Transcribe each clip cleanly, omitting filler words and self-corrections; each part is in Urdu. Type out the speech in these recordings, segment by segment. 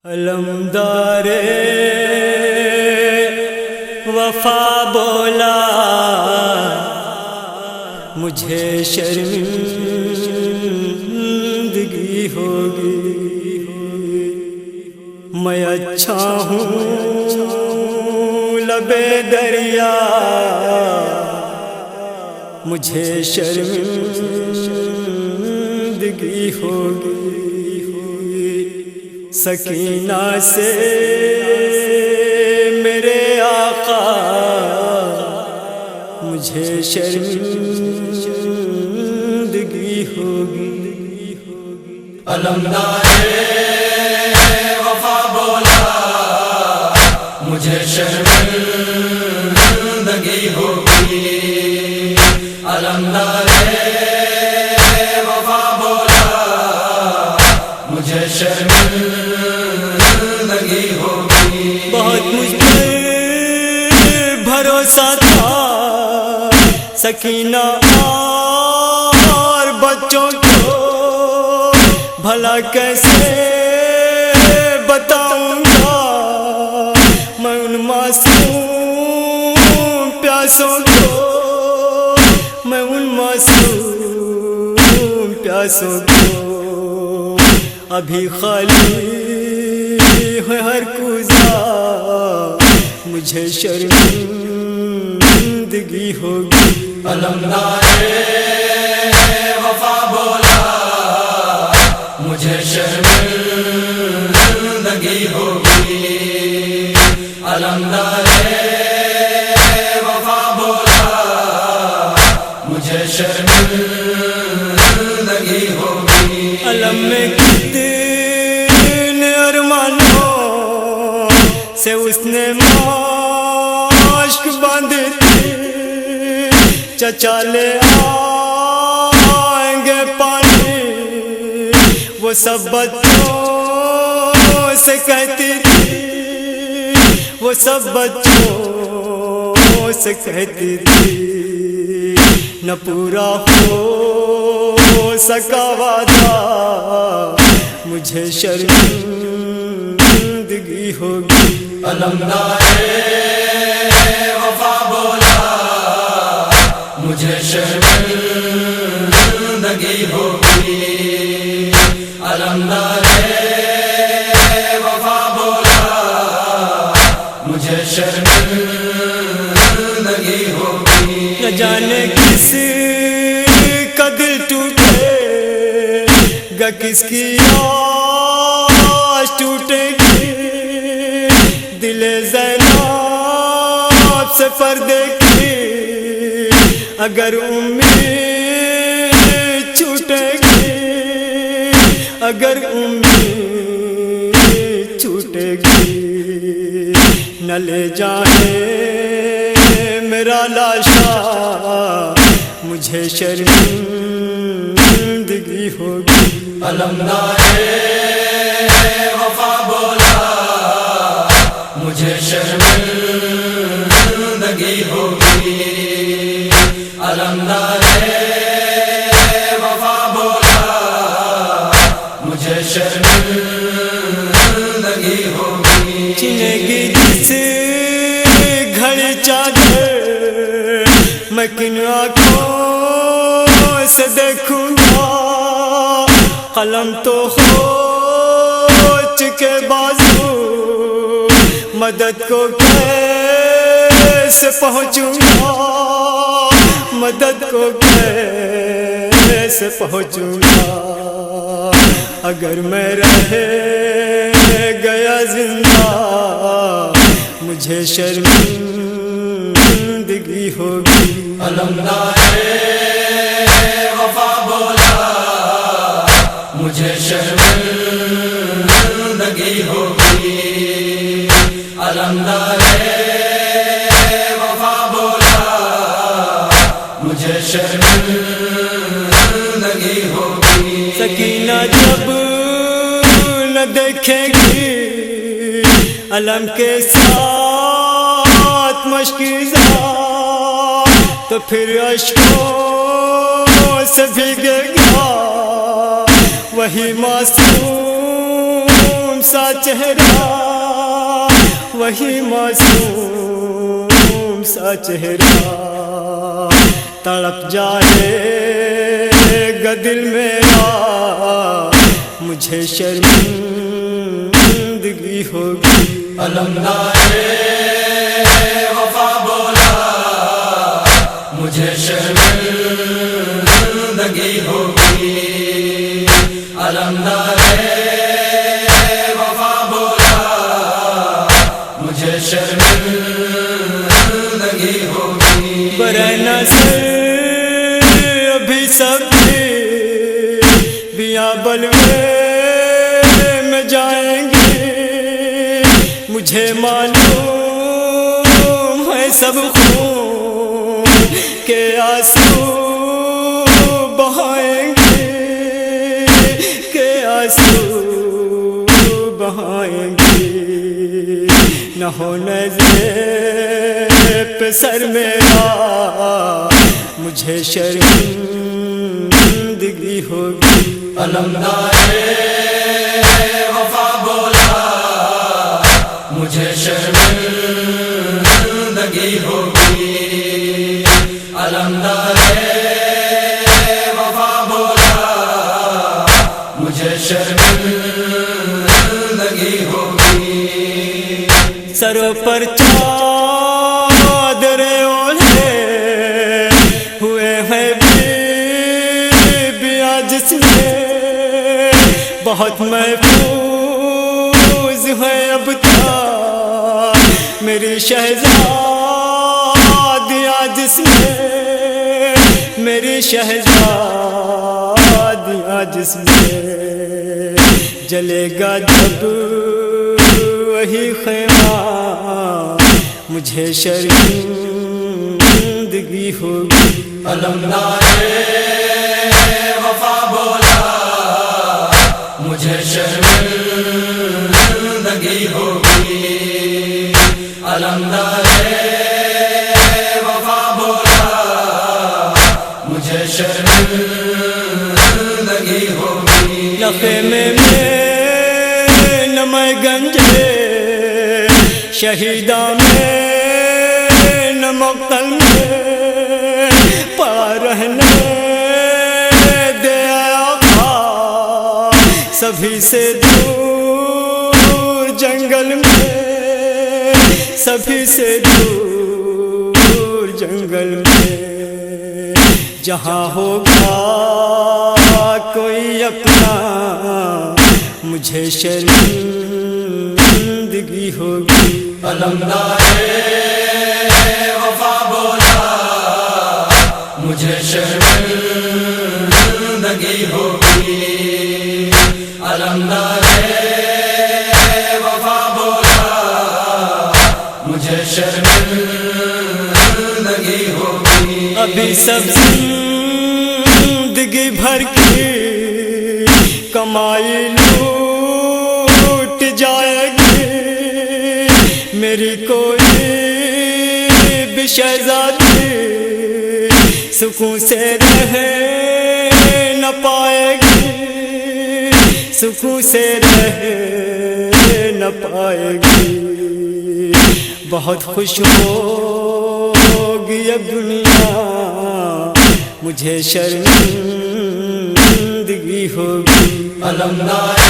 علمدار وفا بولا مجھے شرمندگی ہوگی، میں اچھا ہوں لبے دریا، مجھے شرمندگی ہوگی، سکینہ سے میرے آقا مجھے شرمندگی ہوگی۔ علمدار وفا بولا مجھے شرمندگی ہوگی، علمدار وفا بولا مجھے شرمندگی ہوگی۔ بہت مجھ پر بھروسہ تھا سکینہ اور بچوں کو، بھلا کیسے بتاؤں گا میں ان معصوم پیاسوں کو، میں ان معصوم پیاسوں کو، ابھی خالی ہے ہر کوزہ مجھے شرمندگی ہوگی۔ علمدار وفا بولا مجھے شرمندگی ہوگی، علمدار وفا بولا مجھے شرمندگی ہوگی۔ علم میں کتنے ارمانوں سے اس نے مشک باندھی تھی، چچا لے آئیں گے پانی، وہ سب بچوں سے کہتی تھی، وہ سب بچوں سے کہتی تھی، نہ پورا ہو سکا وعدہ مجھے شرمندگی ہوگی۔ علمدار وفا بولا مجھے شرمندگی ہوگی، علمدار وفا بولا مجھے شرمندگی ہوگی۔ نہ جانے کس کا دل ٹوٹے گا، کس کی آس ٹوٹے گی، دل زینب سے پردے کی اگر امید چھوٹے گی، اگر امید چھوٹے گی، نہ لے جانے میرا لاشا مجھے شرمندگی ہوگی۔ علمدار وفا بولا مجھے شرمندگی ہوگی، علمدار وفا بولا مجھے شرمندگی ہوگی۔ چنے گی جس گھڑی چادر میں کن آنکھوں سے دیکھوں گا، قلم تو ہو چکے بازو، مدد کو کیسے پہنچوں گا، مدد کو کیسے پہنچوں گا، اگر میں رہ گیا زندہ مجھے شرمندگی ہوگی۔ علمدار وفا بولا مجھے شرمندگی ہوگی، علمدار وفا بولا مجھے شرمندگی ہوگی۔ سکینہ جب نہ دیکھے گی علم کے ساتھ مشکیزہ، تو پھر اشکوں سے بھیگے گا وہ وہی معصوم سا چہرہ، وہی معصوم سا چہرہ، تڑپ جائے گا دل میرا، مجھے شرمندگی ہوگی۔ علمدارِ وفا بولا، مجھے شرمندگی ہوگی۔ علمدارِ وفا بولا، مجھے شرمندگی ہوگی۔ برہنہ سے ابھی سب بیابل میں جائیں گے، مجھے معلوم ہے سب خون کے آنسو بہائیں گے، کہ آنسو بہائیں گے۔ نہ ہونے پہ سر میرا، مجھے شرمندگی ہوگی۔ علمدارِ وفا بولا، مجھے شرمندگی ہوگی۔ علمدارِ وفا بولا، مجھے شرمندگی ہوگی۔ سروں پر چادر اوڑھے ہوئے ہیں بیویاں جس میں، بہت محفوظ ہے اب تک میری شہزادیاں جس میں، میری شہزادیاں جس میں۔ جلے گا جب وہی خیمہ، مجھے شرمندگی ہوگی۔ علمدارِ وفا بولا، مجھے شرمندگی ہوگی۔ علمدارِ وفا بولا، مجھے شرمندگی ہوگی۔ خیمے میں نمے گنجے، شہیداں میں نہ مقتل میں، پا رہنے دے آقا سبھی سے دور جنگل میں، سبھی سے دور جنگل میں۔ جہاں ہوگا کوئی اپنا، مجھے شرمندگی ہوگی۔ علمدارِ وفا بولا، مجھے شرمندگی ہوگی۔ علمدارِ وفا بولا، مجھے شرمندگی ہوگی۔ ابھی سب زندگی بھر کی کمائی لوٹ جائے گی، میری کوئی بھی شہزادی سکون سے رہ نہ پائے گی، سکون سے رہ نہ پائے گی۔ بہت خوش ہوگی اب دنیا، مجھے شرمندگی ہوگی۔ علمدارِ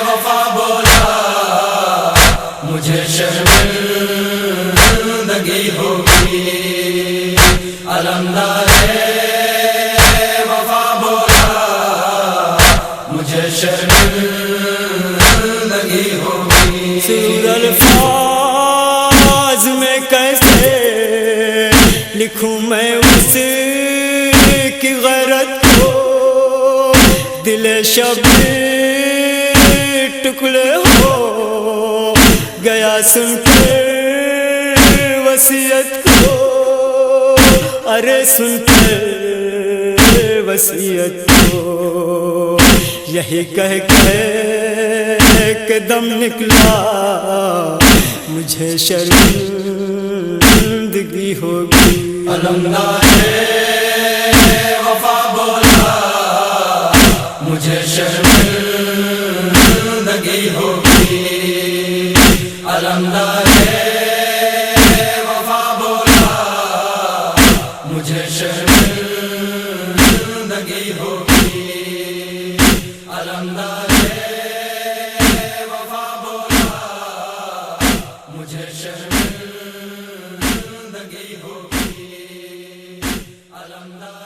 وفا بولا، مجھے شرمندگی ہوگی۔ علمدارِ وفا بولا، مجھے شرمندگی ہوگی۔ سور الفاظ میں کیسے لکھوں میں اس کی غیرت کو، دل شبیر ٹکڑے ہو گیا سن کے وصیت کو، ارے سن کے وصیت کو۔ یہی کہہ کہ دم نکلا، مجھے شرمندگی ہوگی۔ علمدارِ وفا بولا، شرمندگی ہوگی علمدارِ وفا بولا مجھے شرمندگی ہوگی علمدارِ وفا بولا مجھے شرمندگی ہوگی علمدار